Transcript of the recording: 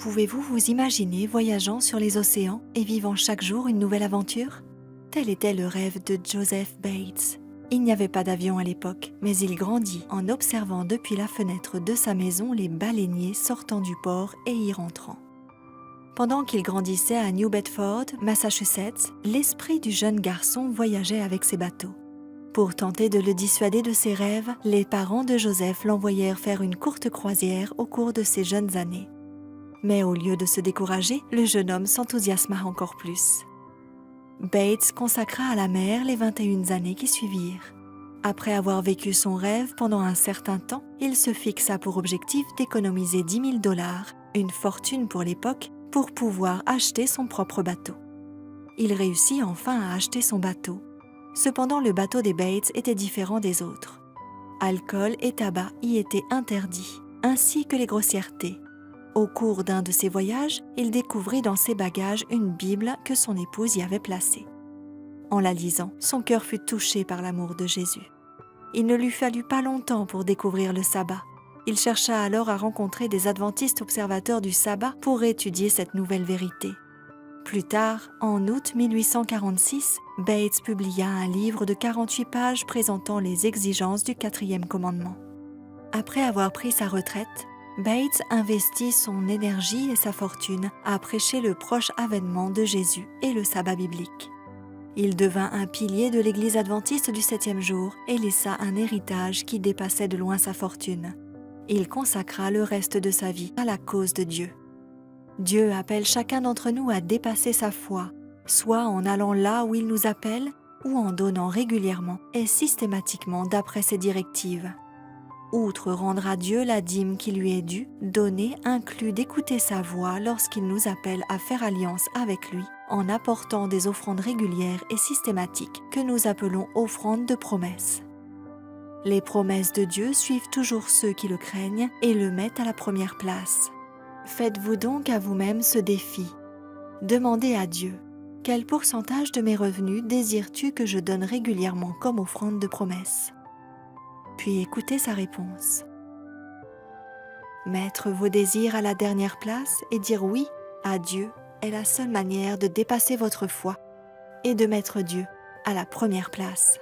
Pouvez-vous vous imaginer voyageant sur les océans et vivant chaque jour une nouvelle aventure? Tel était le rêve de Joseph Bates. Il n'y avait pas d'avion à l'époque, mais il grandit en observant depuis la fenêtre de sa maison les baleiniers sortant du port et y rentrant. Pendant qu'il grandissait à New Bedford, Massachusetts, l'esprit du jeune garçon voyageait avec ses bateaux. Pour tenter de le dissuader de ses rêves, les parents de Joseph l'envoyèrent faire une courte croisière au cours de ses jeunes années. Mais au lieu de se décourager, le jeune homme s'enthousiasma encore plus. Bates consacra à la mer les 21 années qui suivirent. Après avoir vécu son rêve pendant un certain temps, il se fixa pour objectif d'économiser $10 000, une fortune pour l'époque, pour pouvoir acheter son propre bateau. Il réussit enfin à acheter son bateau. Cependant, le bateau des Bates était différent des autres. Alcool et tabac y étaient interdits, ainsi que les grossièretés. Au cours d'un de ses voyages, il découvrit dans ses bagages une Bible que son épouse y avait placée. En la lisant, son cœur fut touché par l'amour de Jésus. Il ne lui fallut pas longtemps pour découvrir le sabbat. Il chercha alors à rencontrer des adventistes observateurs du sabbat pour étudier cette nouvelle vérité. Plus tard, en août 1846, Bates publia un livre de 48 pages présentant les exigences du 4e commandement. Après avoir pris sa retraite, Bates investit son énergie et sa fortune à prêcher le proche avènement de Jésus et le sabbat biblique. Il devint un pilier de l'Église adventiste du 7e jour et laissa un héritage qui dépassait de loin sa fortune. Il consacra le reste de sa vie à la cause de Dieu. Dieu appelle chacun d'entre nous à dépasser sa foi, soit en allant là où il nous appelle ou en donnant régulièrement et systématiquement d'après ses directives. Outre rendre à Dieu la dîme qui lui est due, donner inclut d'écouter sa voix lorsqu'il nous appelle à faire alliance avec lui en apportant des offrandes régulières et systématiques que nous appelons offrandes de promesses. Les promesses de Dieu suivent toujours ceux qui le craignent et le mettent à la première place. Faites-vous donc à vous-même ce défi. Demandez à Dieu, quel pourcentage de mes revenus désires-tu que je donne régulièrement comme offrande de promesse? Puis écoutez sa réponse. Mettre vos désirs à la dernière place et dire oui à Dieu est la seule manière de dépasser votre foi et de mettre Dieu à la première place.